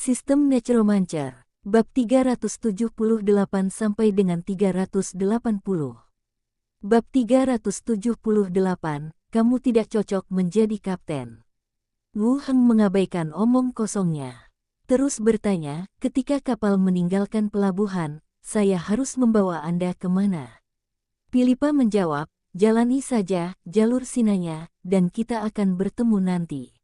Sistem Necromancer, bab 378 sampai dengan 380. Bab 378, kamu tidak cocok menjadi kapten. Wu Heng mengabaikan omong kosongnya. Terus bertanya, ketika kapal meninggalkan pelabuhan, saya harus membawa Anda kemana? Philippa menjawab, jalani saja jalur Sinanya, dan kita akan bertemu nanti.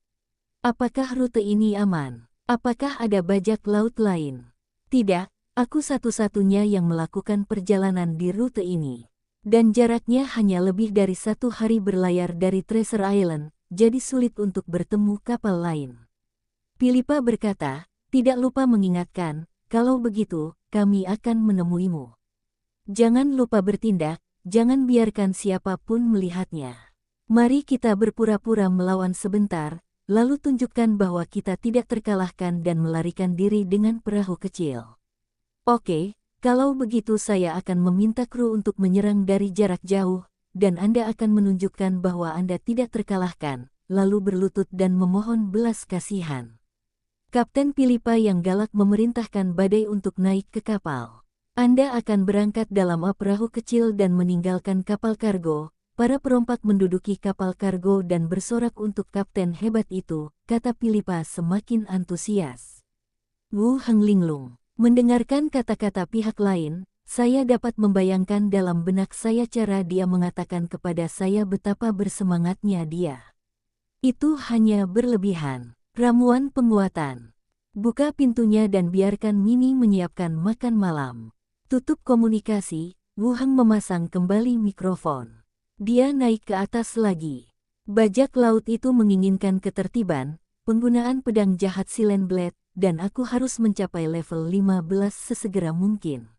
Apakah rute ini aman? Apakah ada bajak laut lain? Tidak, aku satu-satunya yang melakukan perjalanan di rute ini. Dan jaraknya hanya lebih dari 1 hari berlayar dari Treasure Island, jadi sulit untuk bertemu kapal lain. Philippa berkata, tidak lupa mengingatkan, kalau begitu, kami akan menemuimu. Jangan lupa bertindak, jangan biarkan siapapun melihatnya. Mari kita berpura-pura melawan sebentar, lalu tunjukkan bahwa kita tidak terkalahkan dan melarikan diri dengan perahu kecil. Oke, kalau begitu saya akan meminta kru untuk menyerang dari jarak jauh, dan Anda akan menunjukkan bahwa Anda tidak terkalahkan, lalu berlutut dan memohon belas kasihan. Kapten Philippa yang galak memerintahkan badai untuk naik ke kapal. Anda akan berangkat dalam perahu kecil dan meninggalkan kapal kargo. Para perompak menduduki kapal kargo dan bersorak untuk kapten hebat itu, kata Philippa semakin antusias. Wu Heng linglung. Mendengarkan kata-kata pihak lain, saya dapat membayangkan dalam benak saya cara dia mengatakan kepada saya betapa bersemangatnya dia. Itu hanya berlebihan. Ramuan penguatan. Buka pintunya dan biarkan Mini menyiapkan makan malam. Tutup komunikasi, Wu Heng memasang kembali mikrofon. Dia naik ke atas lagi. Bajak laut itu menginginkan ketertiban, penggunaan pedang jahat Silent Blade, dan aku harus mencapai level 15 sesegera mungkin.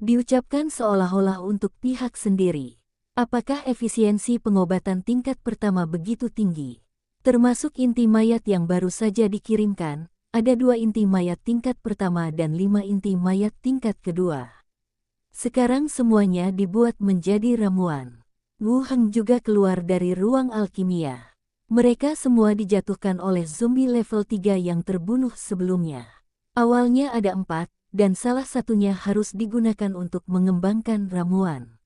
Diucapkan seolah-olah untuk pihak sendiri. Apakah efisiensi pengobatan tingkat pertama begitu tinggi? Termasuk inti mayat yang baru saja dikirimkan, ada 2 inti mayat tingkat pertama dan 5 inti mayat tingkat kedua. Sekarang semuanya dibuat menjadi ramuan. Wu Heng juga keluar dari ruang alkimia. Mereka semua dijatuhkan oleh zombie level 3 yang terbunuh sebelumnya. Awalnya ada 4, dan salah satunya harus digunakan untuk mengembangkan ramuan.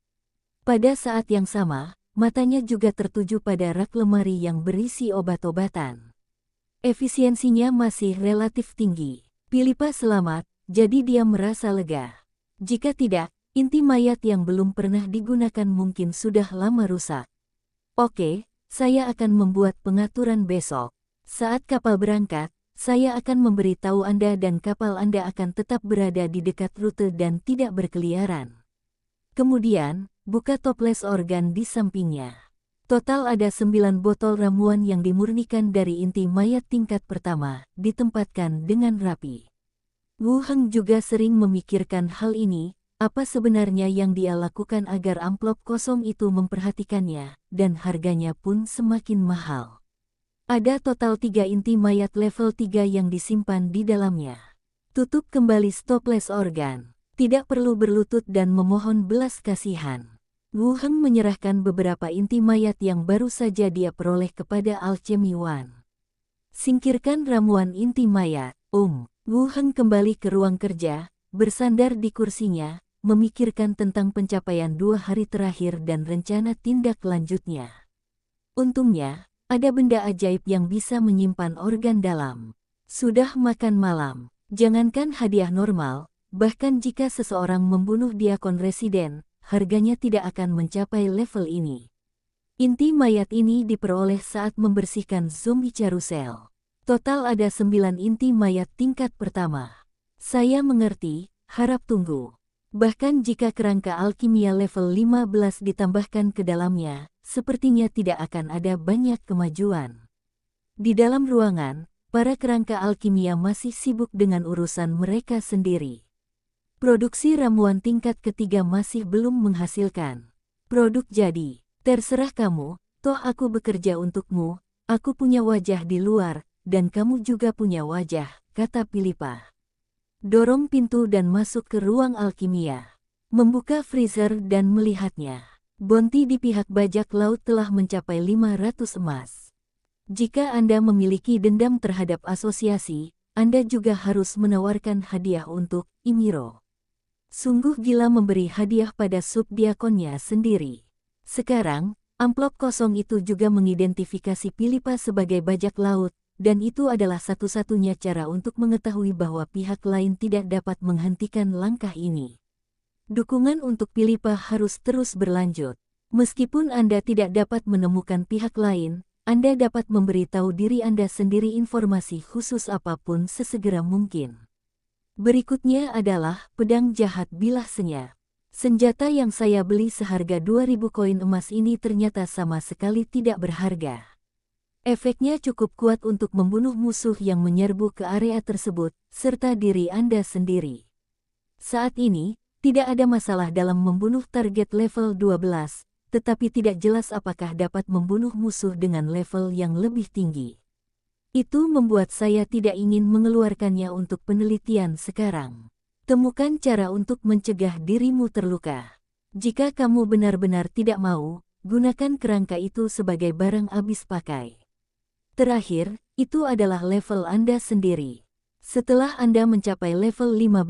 Pada saat yang sama, matanya juga tertuju pada rak lemari yang berisi obat-obatan. Efisiensinya masih relatif tinggi. Philippa selamat, jadi dia merasa lega. Jika tidak, inti mayat yang belum pernah digunakan mungkin sudah lama rusak. Oke, saya akan membuat pengaturan besok. Saat kapal berangkat, saya akan memberitahu Anda dan kapal Anda akan tetap berada di dekat rute dan tidak berkeliaran. Kemudian, buka toples organ di sampingnya. Total ada 9 botol ramuan yang dimurnikan dari inti mayat tingkat pertama, ditempatkan dengan rapi. Wu Heng juga sering memikirkan hal ini. Apa sebenarnya yang dia lakukan agar amplop kosong itu memperhatikannya, dan harganya pun semakin mahal. Ada total 3 inti mayat level 3 yang disimpan di dalamnya. Tutup kembali stoples organ. Tidak perlu berlutut dan memohon belas kasihan. Wu Heng menyerahkan beberapa inti mayat yang baru saja dia peroleh kepada Alchemy One. Singkirkan ramuan inti mayat. Wu Heng kembali ke ruang kerja, bersandar di kursinya, memikirkan tentang pencapaian 2 hari terakhir dan rencana tindak lanjutnya. Untungnya, ada benda ajaib yang bisa menyimpan organ dalam. Sudah makan malam, jangankan hadiah normal, bahkan jika seseorang membunuh diakon residen, harganya tidak akan mencapai level ini. Inti mayat ini diperoleh saat membersihkan zombie carousel. Total ada 9 inti mayat tingkat pertama. Saya mengerti, harap tunggu. Bahkan jika kerangka alkimia level 15 ditambahkan ke dalamnya, sepertinya tidak akan ada banyak kemajuan. Di dalam ruangan, para kerangka alkimia masih sibuk dengan urusan mereka sendiri. Produksi ramuan tingkat ketiga masih belum menghasilkan produk jadi. Terserah kamu, toh aku bekerja untukmu, aku punya wajah di luar, dan kamu juga punya wajah, kata Philippa. Dorong pintu dan masuk ke ruang alkimia. Membuka freezer dan melihatnya. Bounty di pihak bajak laut telah mencapai 500 emas. Jika Anda memiliki dendam terhadap asosiasi, Anda juga harus menawarkan hadiah untuk Imiro. Sungguh gila memberi hadiah pada subdiakonnya sendiri. Sekarang, amplop kosong itu juga mengidentifikasi Philippa sebagai bajak laut, dan itu adalah satu-satunya cara untuk mengetahui bahwa pihak lain tidak dapat menghentikan langkah ini. Dukungan untuk Philippa harus terus berlanjut. Meskipun Anda tidak dapat menemukan pihak lain, Anda dapat memberitahu diri Anda sendiri informasi khusus apapun sesegera mungkin. Berikutnya adalah pedang jahat bilah senyap. Senjata yang saya beli seharga 2.000 koin emas ini ternyata sama sekali tidak berharga. Efeknya cukup kuat untuk membunuh musuh yang menyerbu ke area tersebut, serta diri Anda sendiri. Saat ini, tidak ada masalah dalam membunuh target level 12, tetapi tidak jelas apakah dapat membunuh musuh dengan level yang lebih tinggi. Itu membuat saya tidak ingin mengeluarkannya untuk penelitian sekarang. Temukan cara untuk mencegah dirimu terluka. Jika kamu benar-benar tidak mau, gunakan kerangka itu sebagai barang habis pakai. Terakhir, itu adalah level Anda sendiri. Setelah Anda mencapai level 15,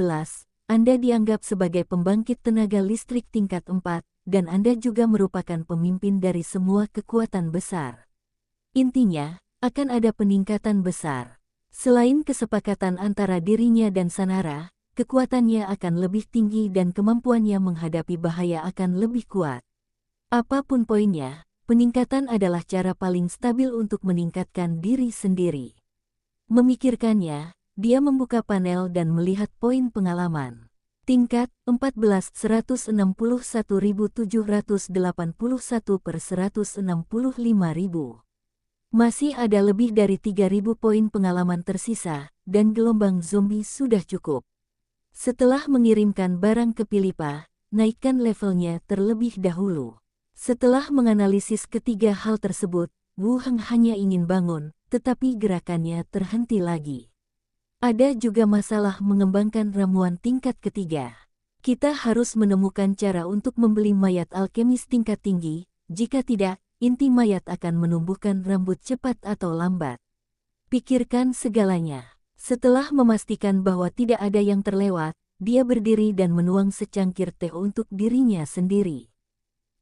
Anda dianggap sebagai pembangkit tenaga listrik tingkat 4, dan Anda juga merupakan pemimpin dari semua kekuatan besar. Intinya, akan ada peningkatan besar. Selain kesepakatan antara dirinya dan Sanara, kekuatannya akan lebih tinggi dan kemampuannya menghadapi bahaya akan lebih kuat. Apapun poinnya, peningkatan adalah cara paling stabil untuk meningkatkan diri sendiri. Memikirkannya, dia membuka panel dan melihat poin pengalaman. Tingkat 14 161.781 per 165.000. Masih ada lebih dari 3.000 poin pengalaman tersisa, dan gelombang zombie sudah cukup. Setelah mengirimkan barang ke Philippa, naikkan levelnya terlebih dahulu. Setelah menganalisis ketiga hal tersebut, Wu Heng hanya ingin bangun, tetapi gerakannya terhenti lagi. Ada juga masalah mengembangkan ramuan tingkat ketiga. Kita harus menemukan cara untuk membeli mayat alkemis tingkat tinggi, jika tidak, inti mayat akan menumbuhkan rambut cepat atau lambat. Pikirkan segalanya. Setelah memastikan bahwa tidak ada yang terlewat, dia berdiri dan menuang secangkir teh untuk dirinya sendiri.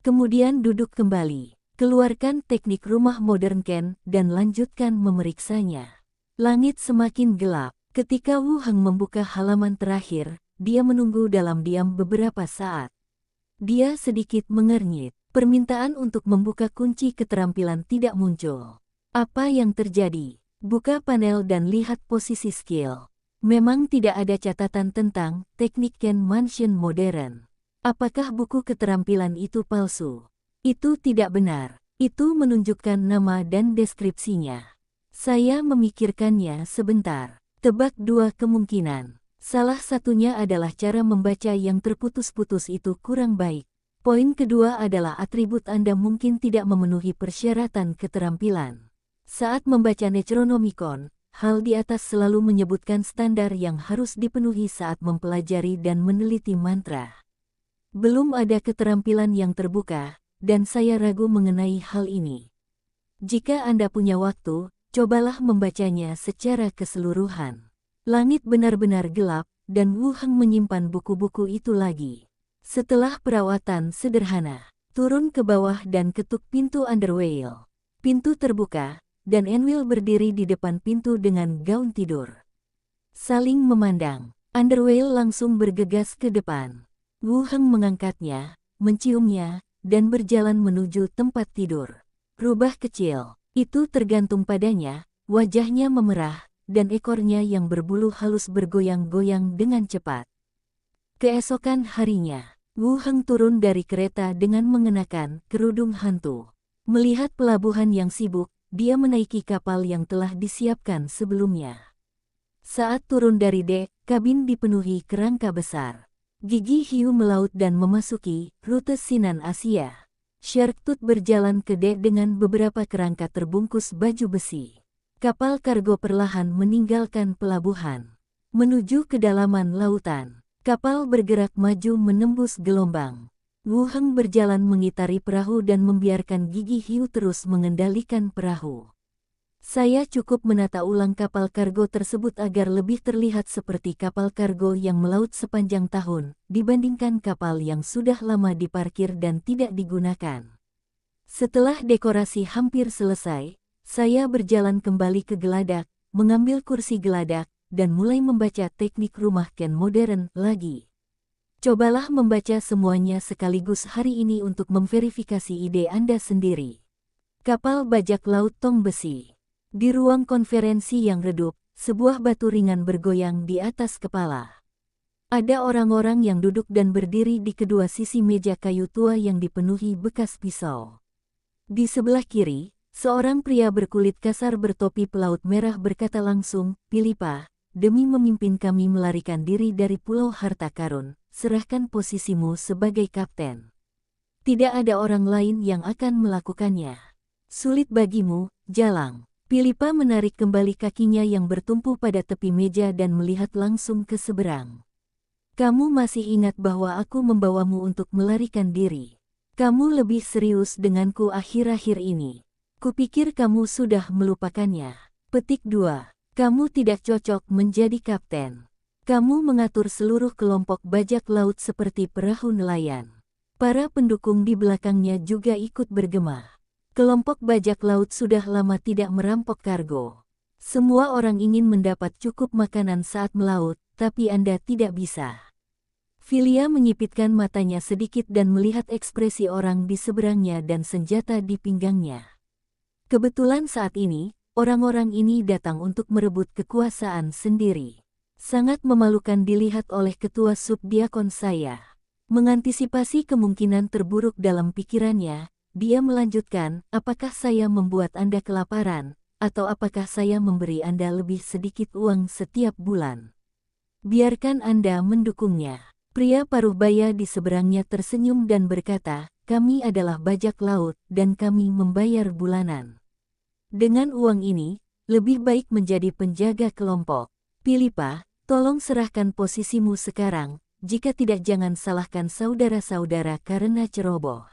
Kemudian duduk kembali, keluarkan teknik rumah modern Ken, dan lanjutkan memeriksanya. Langit semakin gelap. Ketika Wu Heng membuka halaman terakhir, dia menunggu dalam diam beberapa saat. Dia sedikit mengernyit. Permintaan untuk membuka kunci keterampilan tidak muncul. Apa yang terjadi? Buka panel dan lihat posisi skill. Memang tidak ada catatan tentang teknik Ken Mansion modern. Apakah buku keterampilan itu palsu? Itu tidak benar. Itu menunjukkan nama dan deskripsinya. Saya memikirkannya sebentar. Tebak dua kemungkinan. Salah satunya adalah cara membaca yang terputus-putus itu kurang baik. Poin kedua adalah atribut Anda mungkin tidak memenuhi persyaratan keterampilan. Saat membaca Necronomicon, hal di atas selalu menyebutkan standar yang harus dipenuhi saat mempelajari dan meneliti mantra. Belum ada keterampilan yang terbuka, dan saya ragu mengenai hal ini. Jika Anda punya waktu, cobalah membacanya secara keseluruhan. Langit benar-benar gelap, dan Wu Heng menyimpan buku-buku itu lagi. Setelah perawatan sederhana, turun ke bawah dan ketuk pintu Underwhale. Pintu terbuka, dan Enwil berdiri di depan pintu dengan gaun tidur. Saling memandang, Underwhale langsung bergegas ke depan. Wu Heng mengangkatnya, menciumnya, dan berjalan menuju tempat tidur. Rubah kecil. Itu tergantung padanya, wajahnya memerah, dan ekornya yang berbulu halus bergoyang-goyang dengan cepat. Keesokan harinya, Wu Heng turun dari kereta dengan mengenakan kerudung hantu. Melihat pelabuhan yang sibuk, dia menaiki kapal yang telah disiapkan sebelumnya. Saat turun dari dek, kabin dipenuhi kerangka besar. Gigi hiu melaut dan memasuki rute Sinan Asia. Shark Tooth berjalan ke dek dengan beberapa kerangka terbungkus baju besi. Kapal kargo perlahan meninggalkan pelabuhan. Menuju kedalaman lautan, kapal bergerak maju menembus gelombang. Wu Heng berjalan mengitari perahu dan membiarkan gigi hiu terus mengendalikan perahu. Saya cukup menata ulang kapal kargo tersebut agar lebih terlihat seperti kapal kargo yang melaut sepanjang tahun, dibandingkan kapal yang sudah lama diparkir dan tidak digunakan. Setelah dekorasi hampir selesai, saya berjalan kembali ke geladak, mengambil kursi geladak, dan mulai membaca teknik rumah Ken modern lagi. Cobalah membaca semuanya sekaligus hari ini untuk memverifikasi ide Anda sendiri. Kapal bajak laut tong besi. Di ruang konferensi yang redup, sebuah batu ringan bergoyang di atas kepala. Ada orang-orang yang duduk dan berdiri di kedua sisi meja kayu tua yang dipenuhi bekas pisau. Di sebelah kiri, seorang pria berkulit kasar bertopi pelaut merah berkata langsung, "Pilipa, demi memimpin kami melarikan diri dari Pulau Harta Karun, serahkan posisimu sebagai kapten. Tidak ada orang lain yang akan melakukannya. Sulit bagimu, Jalang." Pilipa menarik kembali kakinya yang bertumpu pada tepi meja dan melihat langsung ke seberang. "Kamu masih ingat bahwa aku membawamu untuk melarikan diri? Kamu lebih serius denganku akhir-akhir ini. Kupikir kamu sudah melupakannya." Petik 2. Kamu tidak cocok menjadi kapten. Kamu mengatur seluruh kelompok bajak laut seperti perahu nelayan. Para pendukung di belakangnya juga ikut bergema. Kelompok bajak laut sudah lama tidak merampok kargo. Semua orang ingin mendapat cukup makanan saat melaut, tapi Anda tidak bisa. Filia menyipitkan matanya sedikit dan melihat ekspresi orang di seberangnya dan senjata di pinggangnya. Kebetulan saat ini, orang-orang ini datang untuk merebut kekuasaan sendiri. Sangat memalukan dilihat oleh ketua subdiakon saya. Mengantisipasi kemungkinan terburuk dalam pikirannya, dia melanjutkan, "Apakah saya membuat Anda kelaparan, atau apakah saya memberi Anda lebih sedikit uang setiap bulan? Biarkan Anda mendukungnya." Pria paruh baya di seberangnya tersenyum dan berkata, "Kami adalah bajak laut, dan kami membayar bulanan. Dengan uang ini, lebih baik menjadi penjaga kelompok. Pilipa, tolong serahkan posisimu sekarang, jika tidak jangan salahkan saudara-saudara karena ceroboh."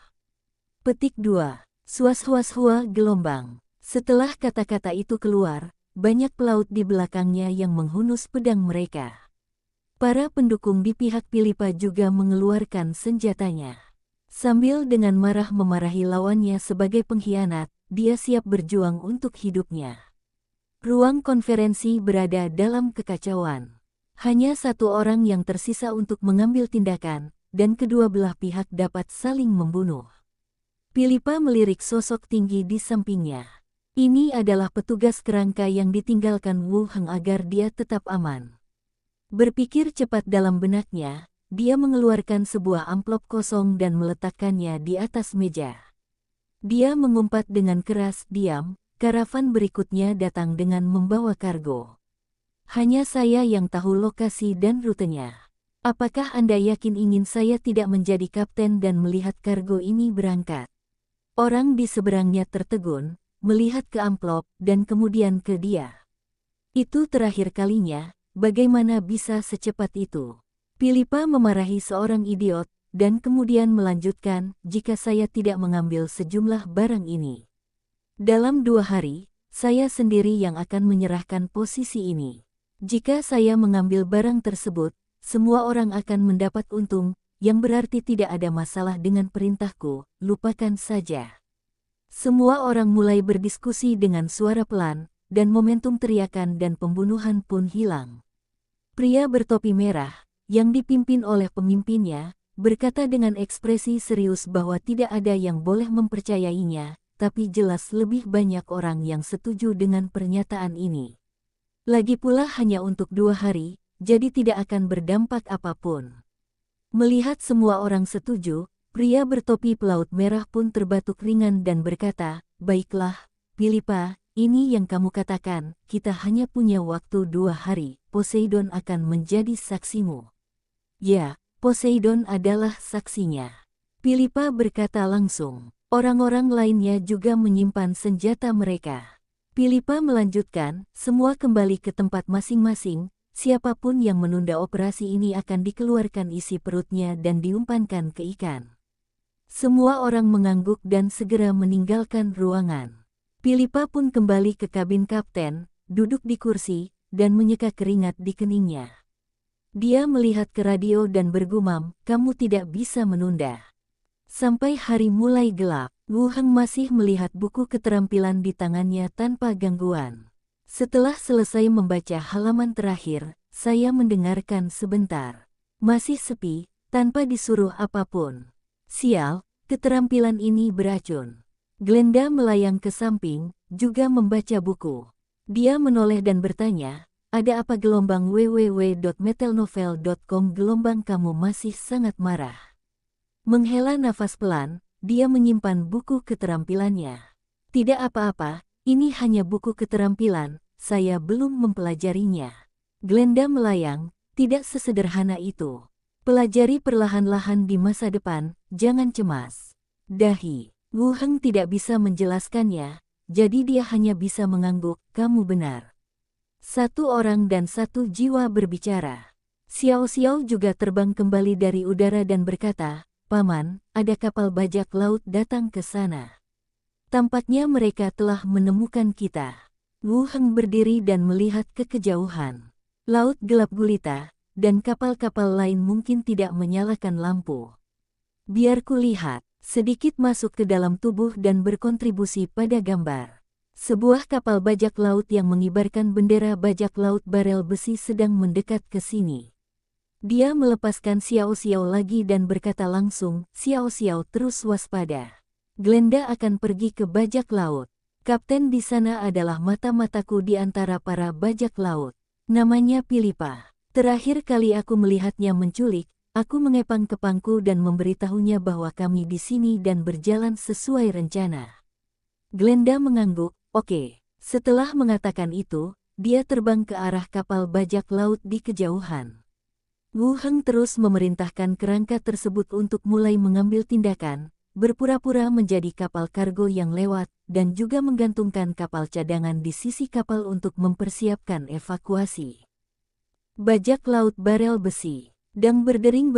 Petik 2. Suas-huas-hua gelombang. Setelah kata-kata itu keluar, banyak pelaut di belakangnya yang menghunus pedang mereka. Para pendukung di pihak Pilipa juga mengeluarkan senjatanya. Sambil dengan marah memarahi lawannya sebagai pengkhianat, dia siap berjuang untuk hidupnya. Ruang konferensi berada dalam kekacauan. Hanya satu orang yang tersisa untuk mengambil tindakan, dan kedua belah pihak dapat saling membunuh. Pilipa melirik sosok tinggi di sampingnya. Ini adalah petugas kerangka yang ditinggalkan Wu Heng agar dia tetap aman. Berpikir cepat dalam benaknya, dia mengeluarkan sebuah amplop kosong dan meletakkannya di atas meja. Dia mengumpat dengan keras, "Diam, karavan berikutnya datang dengan membawa kargo. Hanya saya yang tahu lokasi dan rutenya. Apakah Anda yakin ingin saya tidak menjadi kapten dan melihat kargo ini berangkat?" Orang di seberangnya tertegun, melihat ke amplop dan kemudian ke dia. "Itu terakhir kalinya, bagaimana bisa secepat itu?" Pilipa memarahi seorang idiot, dan kemudian melanjutkan, "Jika saya tidak mengambil sejumlah barang ini, dalam 2 hari, saya sendiri yang akan menyerahkan posisi ini. Jika saya mengambil barang tersebut, semua orang akan mendapat untung, yang berarti tidak ada masalah dengan perintahku, lupakan saja." Semua orang mulai berdiskusi dengan suara pelan, dan momentum teriakan dan pembunuhan pun hilang. Pria bertopi merah, yang dipimpin oleh pemimpinnya, berkata dengan ekspresi serius bahwa tidak ada yang boleh mempercayainya, tapi jelas lebih banyak orang yang setuju dengan pernyataan ini. Lagi pula hanya untuk 2 hari, jadi tidak akan berdampak apapun. Melihat semua orang setuju, pria bertopi pelaut merah pun terbatuk ringan dan berkata, "Baiklah, Pilipa, ini yang kamu katakan, kita hanya punya waktu 2 hari, Poseidon akan menjadi saksimu." "Ya, Poseidon adalah saksinya," Pilipa berkata langsung. Orang-orang lainnya juga menyimpan senjata mereka. Pilipa melanjutkan, "Semua kembali ke tempat masing-masing. Siapapun yang menunda operasi ini akan dikeluarkan isi perutnya dan diumpankan ke ikan." Semua orang mengangguk dan segera meninggalkan ruangan. Pilipa pun kembali ke kabin kapten, duduk di kursi, dan menyeka keringat di keningnya. Dia melihat ke radio dan bergumam, "Kamu tidak bisa menunda." Sampai hari mulai gelap, Wu Heng masih melihat buku keterampilan di tangannya tanpa gangguan. Setelah selesai membaca halaman terakhir, saya mendengarkan sebentar. Masih sepi, tanpa disuruh apapun. Sial, keterampilan ini beracun. Glenda melayang ke samping, juga membaca buku. Dia menoleh dan bertanya, "Ada apa?" Gelombang www.metelnovel.com. Gelombang kamu masih sangat marah. Menghela nafas pelan, dia menyimpan buku keterampilannya. Tidak apa-apa, ini hanya buku keterampilan, saya belum mempelajarinya. Glenda melayang, tidak sesederhana itu. Pelajari perlahan-lahan di masa depan, jangan cemas. Dahi, Wu Heng tidak bisa menjelaskannya, jadi dia hanya bisa mengangguk, kamu benar. Satu orang dan satu jiwa berbicara. Xiao Xiao juga terbang kembali dari udara dan berkata, "Paman, ada kapal bajak laut datang ke sana. Tampaknya mereka telah menemukan kita." Wu Heng berdiri dan melihat ke kejauhan. Laut gelap gulita, dan kapal-kapal lain mungkin tidak menyalakan lampu. Biar kulihat, sedikit masuk ke dalam tubuh dan berkontribusi pada gambar. Sebuah kapal bajak laut yang mengibarkan bendera bajak laut barel besi sedang mendekat ke sini. Dia melepaskan Xiao Xiao lagi dan berkata langsung, "Xiao Xiao terus waspada. Glenda akan pergi ke bajak laut. Kapten di sana adalah mata-mataku di antara para bajak laut. Namanya Pilipa. Terakhir kali aku melihatnya menculik, aku mengepang kepangku dan memberitahunya bahwa kami di sini dan berjalan sesuai rencana." Glenda mengangguk, "Oke." Setelah mengatakan itu, dia terbang ke arah kapal bajak laut di kejauhan. Wu Heng terus memerintahkan kerangka tersebut untuk mulai mengambil tindakan, berpura-pura menjadi kapal kargo yang lewat, dan juga menggantungkan kapal cadangan di sisi kapal untuk mempersiapkan evakuasi. Bajak laut barel besi, dang berdering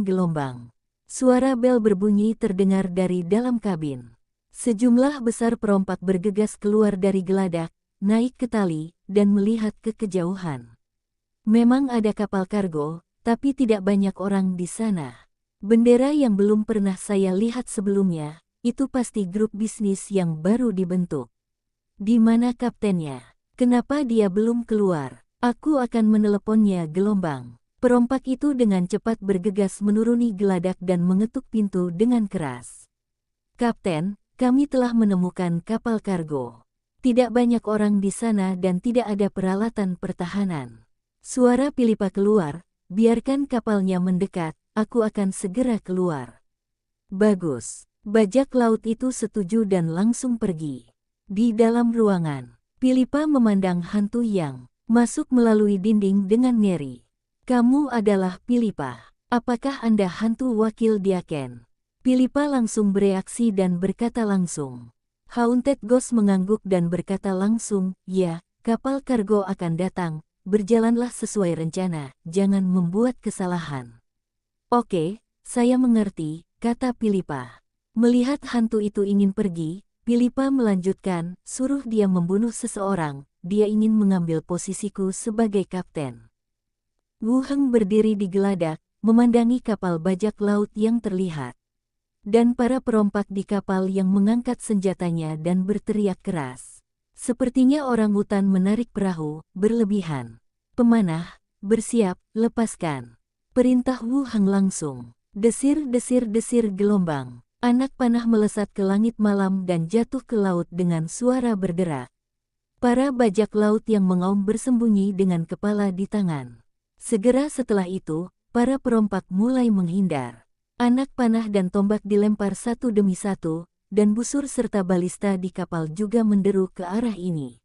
gelombang. Suara bel berbunyi terdengar dari dalam kabin. Sejumlah besar perompak bergegas keluar dari geladak, naik ke tali, dan melihat ke kejauhan. Memang ada kapal kargo, tapi tidak banyak orang di sana. Bendera yang belum pernah saya lihat sebelumnya, itu pasti grup bisnis yang baru dibentuk. Di mana kaptennya? Kenapa dia belum keluar? Aku akan meneleponnya. Gelombang. Perompak itu dengan cepat bergegas menuruni geladak dan mengetuk pintu dengan keras. "Kapten, kami telah menemukan kapal kargo. Tidak banyak orang di sana dan tidak ada peralatan pertahanan." Suara Pilipa keluar, "Biarkan kapalnya mendekat, aku akan segera keluar." Bagus. Bajak laut itu setuju dan langsung pergi. Di dalam ruangan, Pilipa memandang hantu yang masuk melalui dinding dengan ngeri. "Kamu adalah Pilipa. Apakah Anda hantu wakil Diaken?" Pilipa langsung bereaksi dan berkata langsung. Haunted Ghost mengangguk dan berkata langsung, "Ya, kapal kargo akan datang. Berjalanlah sesuai rencana, jangan membuat kesalahan." "Oke, saya mengerti," kata Pilipa. Melihat hantu itu ingin pergi, Pilipa melanjutkan, "Suruh dia membunuh seseorang, dia ingin mengambil posisiku sebagai kapten." Wu Heng berdiri di geladak, memandangi kapal bajak laut yang terlihat. Dan para perompak di kapal yang mengangkat senjatanya dan berteriak keras. Sepertinya orang hutan menarik perahu, berlebihan. "Pemanah, bersiap, lepaskan." Perintah Wu Heng langsung. Desir gelombang. Anak panah melesat ke langit malam dan jatuh ke laut dengan suara berderak. Para bajak laut yang mengaum bersembunyi dengan kepala di tangan. Segera setelah itu, para perompak mulai menghindar. Anak panah dan tombak dilempar satu demi satu, dan busur serta balista di kapal juga menderu ke arah ini.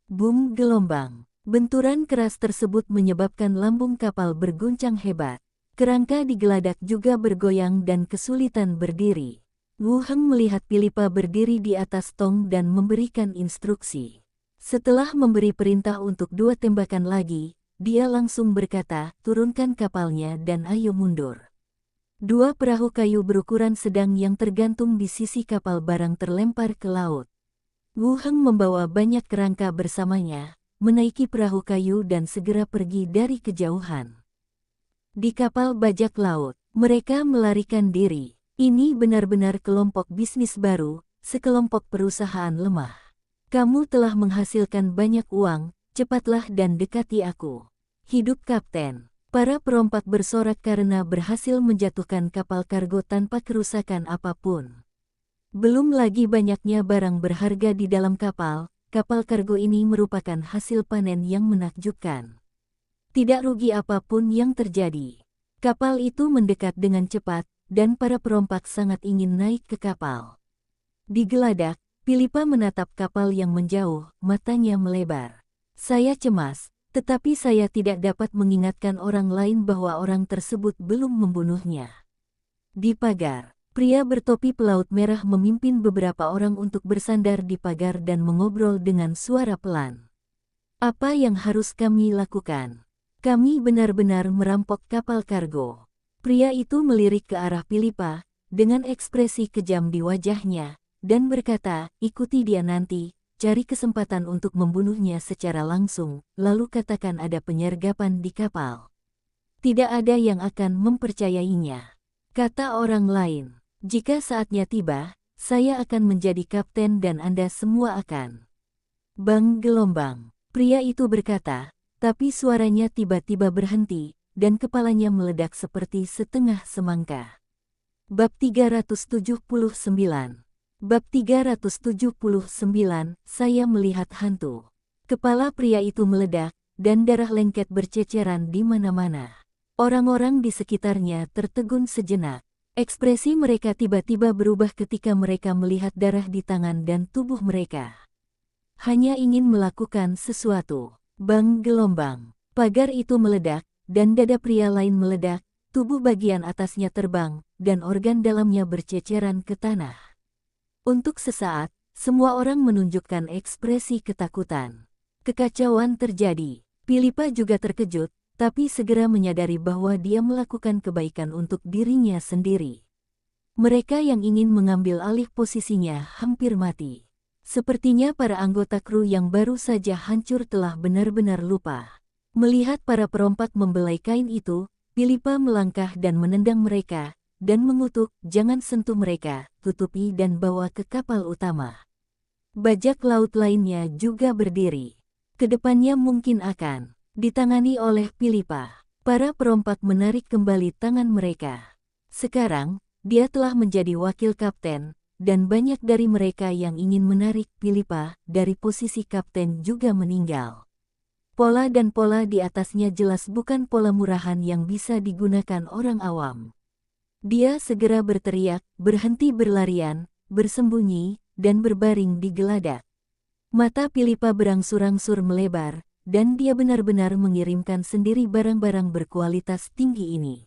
Boom gelombang. Benturan keras tersebut menyebabkan lambung kapal berguncang hebat. Kerangka di geladak juga bergoyang dan kesulitan berdiri. Wu Heng melihat Pilipa berdiri di atas tong dan memberikan instruksi. Setelah memberi perintah untuk 2 tembakan lagi, dia langsung berkata, "Turunkan kapalnya dan ayo mundur." 2 perahu kayu berukuran sedang yang tergantung di sisi kapal barang terlempar ke laut. Wu Heng membawa banyak kerangka bersamanya, menaiki perahu kayu dan segera pergi dari kejauhan. Di kapal bajak laut, mereka melarikan diri. Ini benar-benar kelompok bisnis baru, sekelompok perusahaan lemah. Kamu telah menghasilkan banyak uang, cepatlah dan dekati aku. Hidup Kapten. Para perompak bersorak karena berhasil menjatuhkan kapal kargo tanpa kerusakan apapun. Belum lagi banyaknya barang berharga di dalam kapal kargo ini merupakan hasil panen yang menakjubkan. Tidak rugi apapun yang terjadi. Kapal itu mendekat dengan cepat, dan para perompak sangat ingin naik ke kapal. Di geladak, Pilipa menatap kapal yang menjauh, matanya melebar. Saya cemas, tetapi saya tidak dapat mengingatkan orang lain bahwa orang tersebut belum membunuhnya. Di pagar, pria bertopi pelaut merah memimpin beberapa orang untuk bersandar di pagar dan mengobrol dengan suara pelan. Apa yang harus kami lakukan? Kami benar-benar merampok kapal kargo. Pria itu melirik ke arah Pilipa, dengan ekspresi kejam di wajahnya, dan berkata, ikuti dia nanti, cari kesempatan untuk membunuhnya secara langsung, lalu katakan ada penyergapan di kapal. Tidak ada yang akan mempercayainya. Kata orang lain. Jika saatnya tiba, saya akan menjadi kapten dan Anda semua akan. Bang gelombang, pria itu berkata, tapi suaranya tiba-tiba berhenti, dan kepalanya meledak seperti setengah semangka. Bab 379. Bab 379, saya melihat hantu. Kepala pria itu meledak, dan darah lengket berceceran di mana-mana. Orang-orang di sekitarnya tertegun sejenak. Ekspresi mereka tiba-tiba berubah ketika mereka melihat darah di tangan dan tubuh mereka. Hanya ingin melakukan sesuatu. Bang gelombang. Pagar itu meledak, dan dada pria lain meledak, tubuh bagian atasnya terbang, dan organ dalamnya berceceran ke tanah. Untuk sesaat, semua orang menunjukkan ekspresi ketakutan. Kekacauan terjadi. Pilipa juga terkejut, tapi segera menyadari bahwa dia melakukan kebaikan untuk dirinya sendiri. Mereka yang ingin mengambil alih posisinya hampir mati. Sepertinya para anggota kru yang baru saja hancur telah benar-benar lupa. Melihat para perompak membelai kain itu, Pilipa melangkah dan menendang mereka, dan mengutuk, jangan sentuh mereka, tutupi dan bawa ke kapal utama. Bajak laut lainnya juga berdiri. Kedepannya mungkin akan ditangani oleh Pilipa. Para perompak menarik kembali tangan mereka. Sekarang, dia telah menjadi wakil kapten, dan banyak dari mereka yang ingin menarik Pilipa dari posisi kapten juga meninggal. Pola dan pola di atasnya jelas bukan pola murahan yang bisa digunakan orang awam. Dia segera berteriak, berhenti berlarian, bersembunyi, dan berbaring di geladak. Mata Pilipa berangsur-angsur melebar, dan dia benar-benar mengirimkan sendiri barang-barang berkualitas tinggi ini.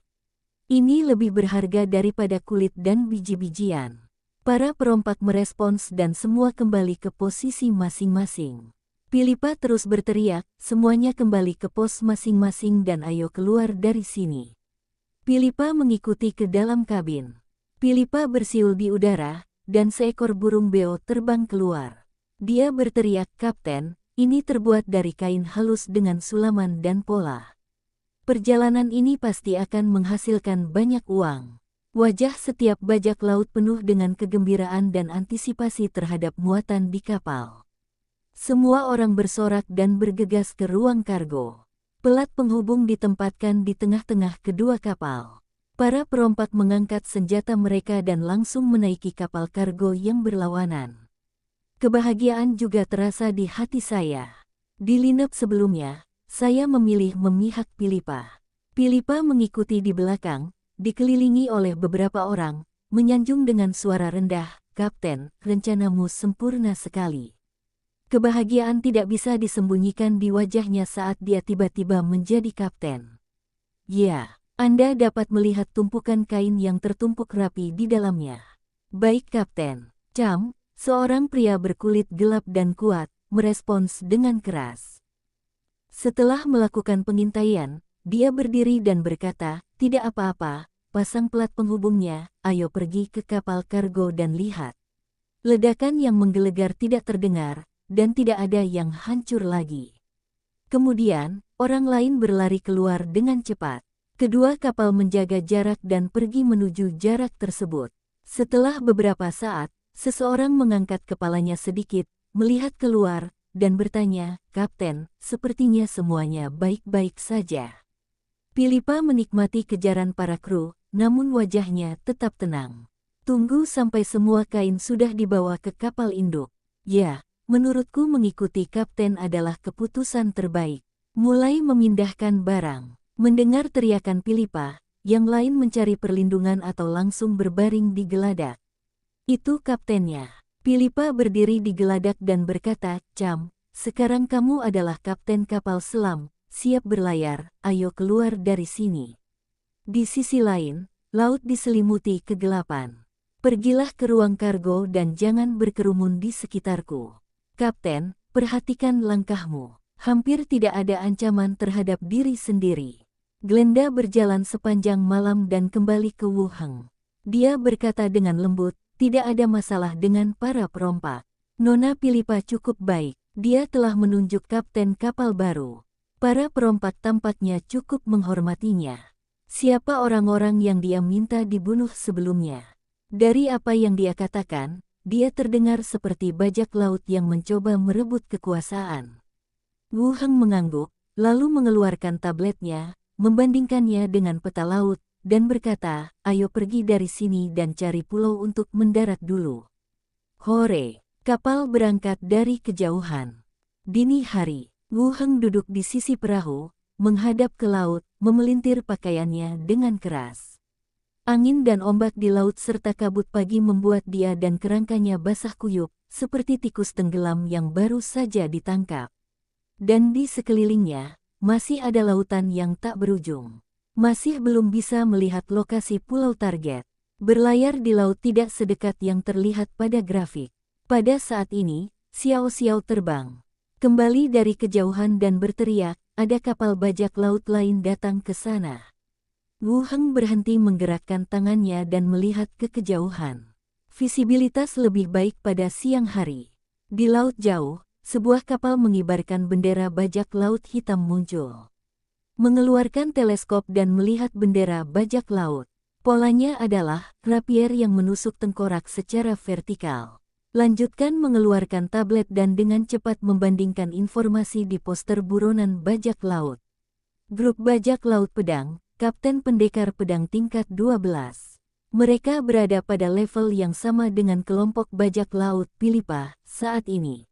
Ini lebih berharga daripada kulit dan biji-bijian. Para perompak merespons dan semua kembali ke posisi masing-masing. Pilipa terus berteriak, semuanya kembali ke pos masing-masing dan ayo keluar dari sini. Pilipa mengikuti ke dalam kabin. Pilipa bersiul di udara, dan seekor burung beo terbang keluar. Dia berteriak, Kapten, ini terbuat dari kain halus dengan sulaman dan pola. Perjalanan ini pasti akan menghasilkan banyak uang. Wajah setiap bajak laut penuh dengan kegembiraan dan antisipasi terhadap muatan di kapal. Semua orang bersorak dan bergegas ke ruang kargo. Pelat penghubung ditempatkan di tengah-tengah kedua kapal. Para perompak mengangkat senjata mereka dan langsung menaiki kapal kargo yang berlawanan. Kebahagiaan juga terasa di hati saya. Di lineup sebelumnya, saya memilih memihak Pilipa. Pilipa mengikuti di belakang, dikelilingi oleh beberapa orang, menyanjung dengan suara rendah, Kapten, rencanamu sempurna sekali. Kebahagiaan tidak bisa disembunyikan di wajahnya saat dia tiba-tiba menjadi kapten. Ya, Anda dapat melihat tumpukan kain yang tertumpuk rapi di dalamnya. Baik Kapten. Cham, seorang pria berkulit gelap dan kuat, merespons dengan keras. Setelah melakukan pengintaian, dia berdiri dan berkata, tidak apa-apa, pasang pelat penghubungnya, ayo pergi ke kapal kargo dan lihat. Ledakan yang menggelegar tidak terdengar, dan tidak ada yang hancur lagi. Kemudian, orang lain berlari keluar dengan cepat. Kedua kapal menjaga jarak dan pergi menuju jarak tersebut. Setelah beberapa saat, seseorang mengangkat kepalanya sedikit, melihat keluar, dan bertanya, "Kapten, sepertinya semuanya baik-baik saja." Philippa menikmati kejaran para kru, namun wajahnya tetap tenang. "Tunggu sampai semua kain sudah dibawa ke kapal induk." "Ya, menurutku mengikuti kapten adalah keputusan terbaik." Mulai memindahkan barang. Mendengar teriakan Philippa, yang lain mencari perlindungan atau langsung berbaring di geladak. "Itu kaptennya." Philippa berdiri di geladak dan berkata, "Cham, sekarang kamu adalah kapten kapal selam, siap berlayar, ayo keluar dari sini." Di sisi lain, laut diselimuti kegelapan. "Pergilah ke ruang kargo dan jangan berkerumun di sekitarku. Kapten, perhatikan langkahmu. Hampir tidak ada ancaman terhadap diri sendiri." Glenda berjalan sepanjang malam dan kembali ke Wuhan. Dia berkata dengan lembut, "Tidak ada masalah dengan para perompak. Nona Philippa cukup baik, dia telah menunjuk kapten kapal baru. Para perompak tampaknya cukup menghormatinya. Siapa orang-orang yang dia minta dibunuh sebelumnya?" Dari apa yang dia katakan, dia terdengar seperti bajak laut yang mencoba merebut kekuasaan. Wu Heng mengangguk, lalu mengeluarkan tabletnya, membandingkannya dengan peta laut, dan berkata, "Ayo pergi dari sini dan cari pulau untuk mendarat dulu." Hore! Kapal berangkat dari kejauhan. Dini hari, Wu Heng duduk di sisi perahu, menghadap ke laut, memelintir pakaiannya dengan keras. Angin dan ombak di laut serta kabut pagi membuat dia dan kerangkanya basah kuyup, seperti tikus tenggelam yang baru saja ditangkap. Dan di sekelilingnya, masih ada lautan yang tak berujung. Masih belum bisa melihat lokasi pulau target. Berlayar di laut tidak sedekat yang terlihat pada grafik. Pada saat ini, Xiao Xiao terbang kembali dari kejauhan dan berteriak, "Ada kapal bajak laut lain datang ke sana." Wu Heng berhenti menggerakkan tangannya dan melihat ke kejauhan. Visibilitas lebih baik pada siang hari. Di laut jauh, sebuah kapal mengibarkan bendera bajak laut hitam muncul. Mengeluarkan teleskop dan melihat bendera bajak laut. Polanya adalah rapier yang menusuk tengkorak secara vertikal. Lanjutkan mengeluarkan tablet dan dengan cepat membandingkan informasi di poster buronan bajak laut. Grup bajak laut pedang, Kapten Pendekar Pedang tingkat 12. Mereka berada pada level yang sama dengan kelompok bajak laut Philippa saat ini.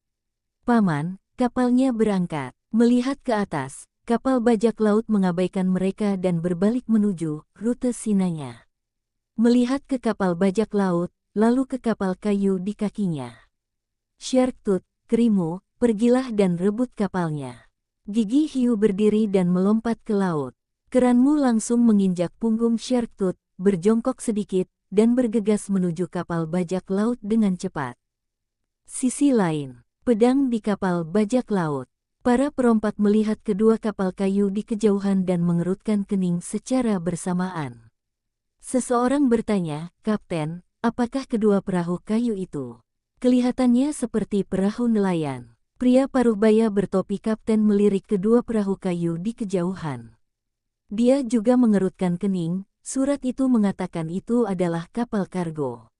"Paman, kapalnya berangkat." Melihat ke atas, kapal bajak laut mengabaikan mereka dan berbalik menuju rute sinanya. Melihat ke kapal bajak laut, lalu ke kapal kayu di kakinya. "Shark Tooth, Krimu, pergilah dan rebut kapalnya." Gigi hiu berdiri dan melompat ke laut. Keranmu langsung menginjak punggung Shark Tooth, berjongkok sedikit, dan bergegas menuju kapal bajak laut dengan cepat. Sisi lain, pedang di kapal bajak laut. Para perompak melihat kedua kapal kayu di kejauhan dan mengerutkan kening secara bersamaan. Seseorang bertanya, "Kapten, apakah kedua perahu kayu itu?" Kelihatannya seperti perahu nelayan. Pria paruh baya bertopi kapten melirik kedua perahu kayu di kejauhan. Dia juga mengerutkan kening, surat itu mengatakan itu adalah kapal kargo.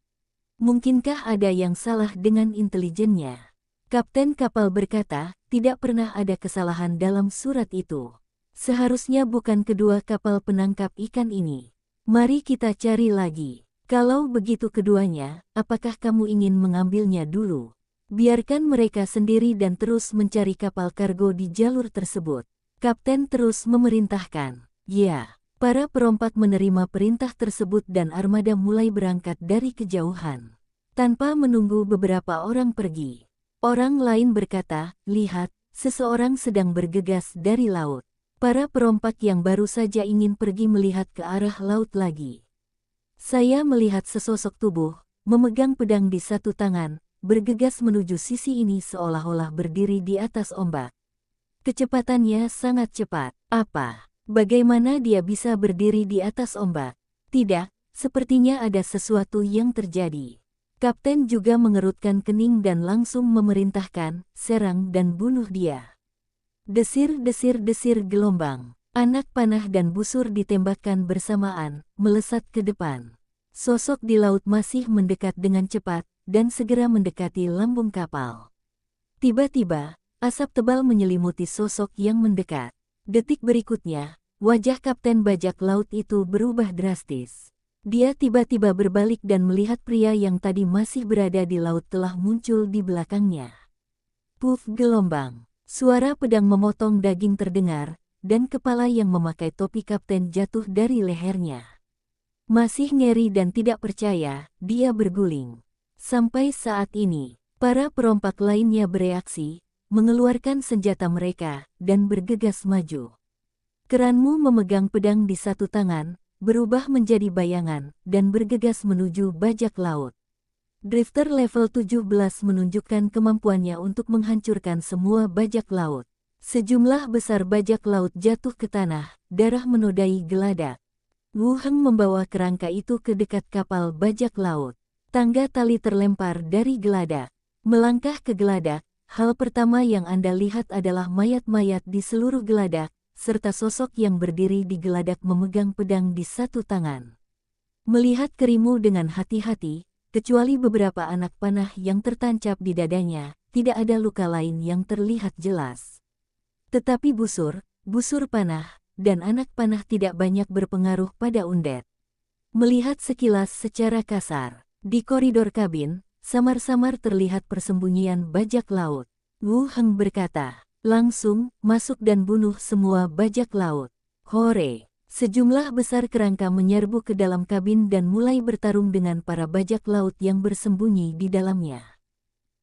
Mungkinkah ada yang salah dengan intelijennya? Kapten kapal berkata, "Tidak pernah ada kesalahan dalam surat itu. Seharusnya bukan kedua kapal penangkap ikan ini. Mari kita cari lagi. Kalau begitu keduanya, apakah kamu ingin mengambilnya dulu? Biarkan mereka sendiri dan terus mencari kapal kargo di jalur tersebut." Kapten terus memerintahkan. Ya, para perompak menerima perintah tersebut dan armada mulai berangkat dari kejauhan. Tanpa menunggu beberapa orang pergi. Orang lain berkata, "Lihat, seseorang sedang bergegas dari laut." Para perompak yang baru saja ingin pergi melihat ke arah laut lagi. Saya melihat sesosok tubuh, memegang pedang di satu tangan, bergegas menuju sisi ini seolah-olah berdiri di atas ombak. Kecepatannya sangat cepat. Apa? Bagaimana dia bisa berdiri di atas ombak? Tidak, sepertinya ada sesuatu yang terjadi. Kapten juga mengerutkan kening dan langsung memerintahkan, serang dan bunuh dia. Desir-desir-desir gelombang. Anak panah dan busur ditembakkan bersamaan, melesat ke depan. Sosok di laut masih mendekat dengan cepat, dan segera mendekati lambung kapal. Tiba-tiba, asap tebal menyelimuti sosok yang mendekat. Detik berikutnya, wajah Kapten Bajak Laut itu berubah drastis. Dia tiba-tiba berbalik dan melihat pria yang tadi masih berada di laut telah muncul di belakangnya. Puff gelombang. Suara pedang memotong daging terdengar, dan kepala yang memakai topi kapten jatuh dari lehernya. Masih ngeri dan tidak percaya, dia berguling. Sampai saat ini, para perompak lainnya bereaksi, mengeluarkan senjata mereka, dan bergegas maju. Keranmu memegang pedang di satu tangan, berubah menjadi bayangan, dan bergegas menuju bajak laut. Drifter level 17 menunjukkan kemampuannya untuk menghancurkan semua bajak laut. Sejumlah besar bajak laut jatuh ke tanah, darah menodai geladak. Wu Heng membawa kerangka itu ke dekat kapal bajak laut. Tangga tali terlempar dari geladak. Melangkah ke geladak, hal pertama yang Anda lihat adalah mayat-mayat di seluruh geladak, serta sosok yang berdiri di geladak memegang pedang di satu tangan. Melihat Kerimu dengan hati-hati, kecuali beberapa anak panah yang tertancap di dadanya, tidak ada luka lain yang terlihat jelas. Tetapi busur panah, dan anak panah tidak banyak berpengaruh pada Undead. Melihat sekilas secara kasar, di koridor kabin, samar-samar terlihat persembunyian bajak laut. Wu Heng berkata, "Langsung, masuk dan bunuh semua bajak laut." Hore! Sejumlah besar kerangka menyerbu ke dalam kabin dan mulai bertarung dengan para bajak laut yang bersembunyi di dalamnya.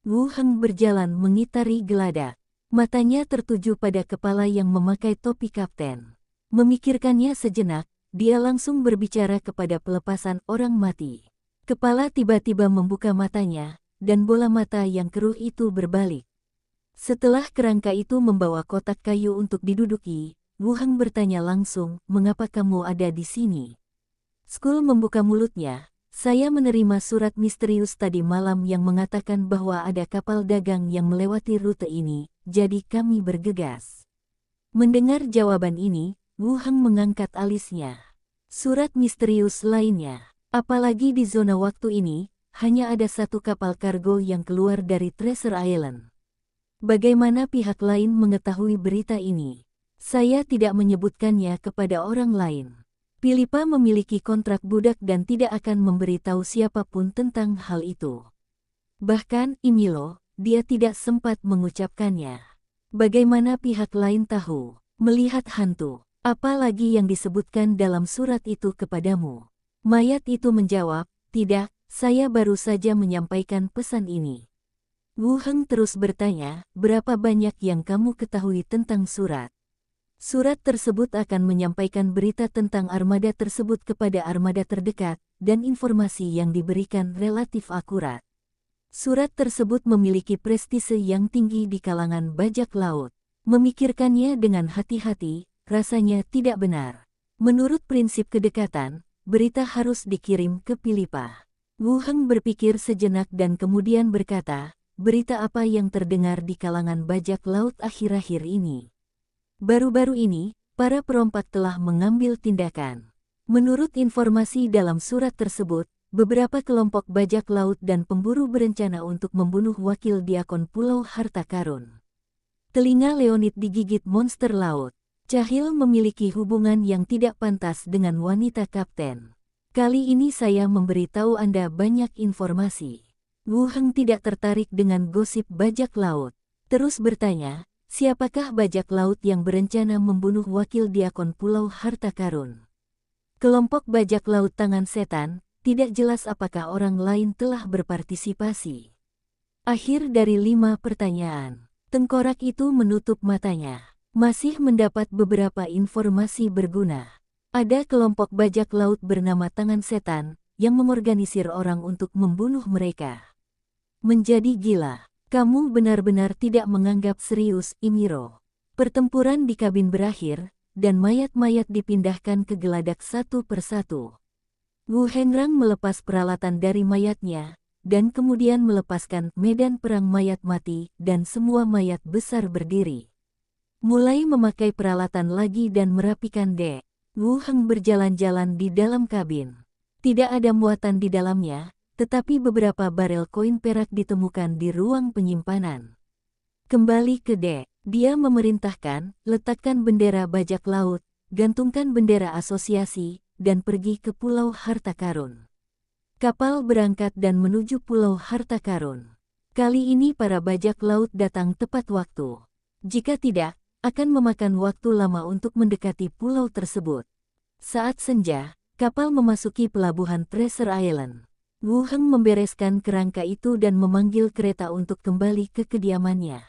Wu Heng berjalan mengitari geladak. Matanya tertuju pada kepala yang memakai topi kapten. Memikirkannya sejenak, dia langsung berbicara kepada pelepasan orang mati. Kepala tiba-tiba membuka matanya, dan bola mata yang keruh itu berbalik. Setelah kerangka itu membawa kotak kayu untuk diduduki, Wu Heng bertanya langsung, "Mengapa kamu ada di sini?" Skull membuka mulutnya. "Saya menerima surat misterius tadi malam yang mengatakan bahwa ada kapal dagang yang melewati rute ini, jadi kami bergegas." Mendengar jawaban ini, Wu Heng mengangkat alisnya. Surat misterius lainnya. Apalagi di zona waktu ini, hanya ada satu kapal kargo yang keluar dari Treasure Island. Bagaimana pihak lain mengetahui berita ini? Saya tidak menyebutkannya kepada orang lain. Philippa memiliki kontrak budak dan tidak akan memberitahu siapapun tentang hal itu. Bahkan, Imilo, dia tidak sempat mengucapkannya. Bagaimana pihak lain tahu? Melihat hantu, apalagi yang disebutkan dalam surat itu kepadamu? Mayat itu menjawab, "Tidak, saya baru saja menyampaikan pesan ini." Wu Heng terus bertanya, "Berapa banyak yang kamu ketahui tentang surat?" Surat tersebut akan menyampaikan berita tentang armada tersebut kepada armada terdekat, dan informasi yang diberikan relatif akurat. Surat tersebut memiliki prestise yang tinggi di kalangan bajak laut. Memikirkannya dengan hati-hati, rasanya tidak benar. Menurut prinsip kedekatan, berita harus dikirim ke Philippa. Wu Heng berpikir sejenak dan kemudian berkata, "Berita apa yang terdengar di kalangan bajak laut akhir-akhir ini?" Baru-baru ini, para perompak telah mengambil tindakan. Menurut informasi dalam surat tersebut, beberapa kelompok bajak laut dan pemburu berencana untuk membunuh wakil diakon Pulau Harta Karun. Telinga Leonid digigit monster laut. Cahil memiliki hubungan yang tidak pantas dengan wanita kapten. Kali ini saya memberitahu Anda banyak informasi. Wu Heng tidak tertarik dengan gosip bajak laut. Terus bertanya, siapakah bajak laut yang berencana membunuh wakil diakon Pulau Harta Karun? Kelompok bajak laut tangan setan, tidak jelas apakah orang lain telah berpartisipasi. Akhir dari 5 pertanyaan. Tengkorak itu menutup matanya. Masih mendapat beberapa informasi berguna. Ada kelompok bajak laut bernama Tangan Setan, yang mengorganisir orang untuk membunuh mereka. Menjadi gila. Kamu benar-benar tidak menganggap serius, Imiro. Pertempuran di kabin berakhir, dan mayat-mayat dipindahkan ke geladak satu persatu. Wu Hengrang melepas peralatan dari mayatnya, dan kemudian melepaskan medan perang mayat mati dan semua mayat besar berdiri. Mulai memakai peralatan lagi dan merapikan dek. Wu Heng berjalan-jalan di dalam kabin. Tidak ada muatan di dalamnya, tetapi beberapa barel koin perak ditemukan di ruang penyimpanan. Kembali ke dek, dia memerintahkan, letakkan bendera bajak laut, gantungkan bendera asosiasi, dan pergi ke Pulau Harta Karun. Kapal berangkat dan menuju Pulau Harta Karun. Kali ini para bajak laut datang tepat waktu. Jika tidak, akan memakan waktu lama untuk mendekati pulau tersebut. Saat senja, kapal memasuki pelabuhan Treasure Island. Wu Heng membereskan kerangka itu dan memanggil kereta untuk kembali ke kediamannya.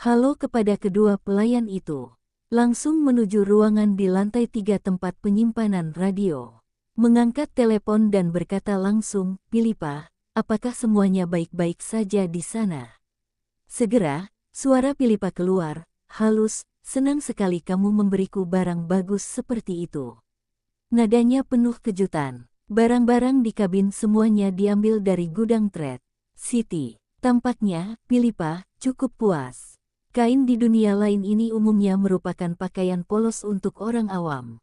Halo kepada kedua pelayan itu. Langsung menuju ruangan di lantai 3 tempat penyimpanan radio. Mengangkat telepon dan berkata langsung, Pilipa, apakah semuanya baik-baik saja di sana? Segera, suara Pilipa keluar, halus, senang sekali kamu memberiku barang bagus seperti itu. Nadanya penuh kejutan. Barang-barang di kabin semuanya diambil dari gudang Trade City. Tampaknya, Pilipa, cukup puas. Kain di dunia lain ini umumnya merupakan pakaian polos untuk orang awam.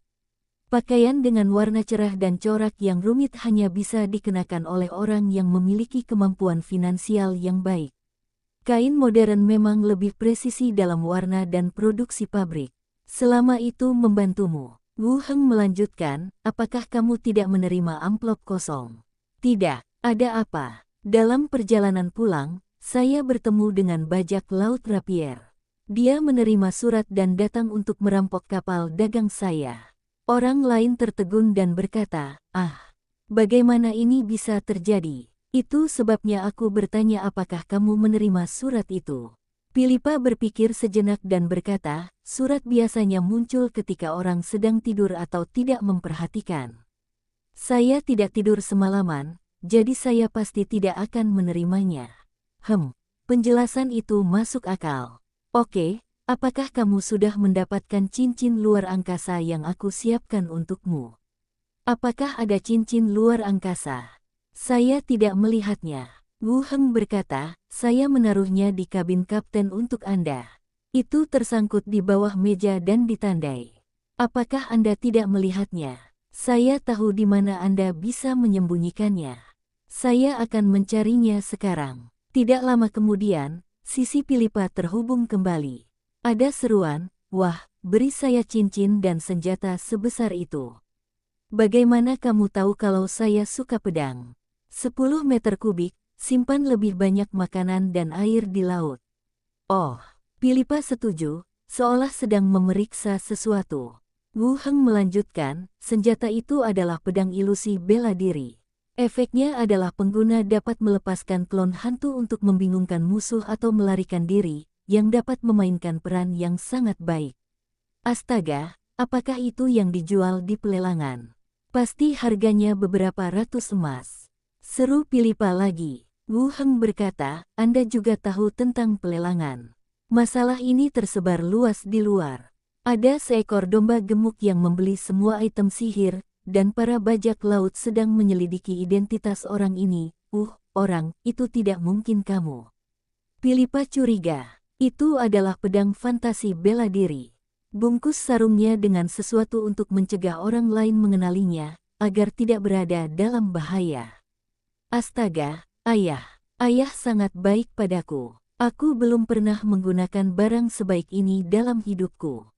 Pakaian dengan warna cerah dan corak yang rumit hanya bisa dikenakan oleh orang yang memiliki kemampuan finansial yang baik. Kain modern memang lebih presisi dalam warna dan produksi pabrik. Selama itu membantumu. Wu Heng melanjutkan, apakah kamu tidak menerima amplop kosong? Tidak, ada apa? Dalam perjalanan pulang, saya bertemu dengan bajak laut Rapier. Dia menerima surat dan datang untuk merampok kapal dagang saya. Orang lain tertegun dan berkata, bagaimana ini bisa terjadi? Itu sebabnya aku bertanya apakah kamu menerima surat itu. Pilipa berpikir sejenak dan berkata, surat biasanya muncul ketika orang sedang tidur atau tidak memperhatikan. Saya tidak tidur semalaman, jadi saya pasti tidak akan menerimanya. Penjelasan itu masuk akal. Oke, apakah kamu sudah mendapatkan cincin luar angkasa yang aku siapkan untukmu? Apakah ada cincin luar angkasa? Saya tidak melihatnya. Wu Heng berkata, saya menaruhnya di kabin kapten untuk Anda. Itu tersangkut di bawah meja dan ditandai. Apakah Anda tidak melihatnya? Saya tahu di mana Anda bisa menyembunyikannya. Saya akan mencarinya sekarang. Tidak lama kemudian, sisi Pilipa terhubung kembali. Ada seruan, wah, beri saya cincin dan senjata sebesar itu. Bagaimana kamu tahu kalau saya suka pedang? 10 meter kubik, simpan lebih banyak makanan dan air di laut. Oh, Pilipa setuju, seolah sedang memeriksa sesuatu. Wu Heng melanjutkan, senjata itu adalah pedang ilusi bela diri. Efeknya adalah pengguna dapat melepaskan klon hantu untuk membingungkan musuh atau melarikan diri, yang dapat memainkan peran yang sangat baik. Astaga, apakah itu yang dijual di pelelangan? Pasti harganya beberapa ratus emas. Seru Pilipa lagi. Wu Heng berkata, Anda juga tahu tentang pelelangan. Masalah ini tersebar luas di luar. Ada seekor domba gemuk yang membeli semua item sihir, dan para bajak laut sedang menyelidiki identitas orang ini. Orang, itu tidak mungkin kamu. Pilipa curiga. Itu adalah pedang fantasi bela diri. Bungkus sarungnya dengan sesuatu untuk mencegah orang lain mengenalinya, agar tidak berada dalam bahaya. Astaga, ayah sangat baik padaku. Aku belum pernah menggunakan barang sebaik ini dalam hidupku.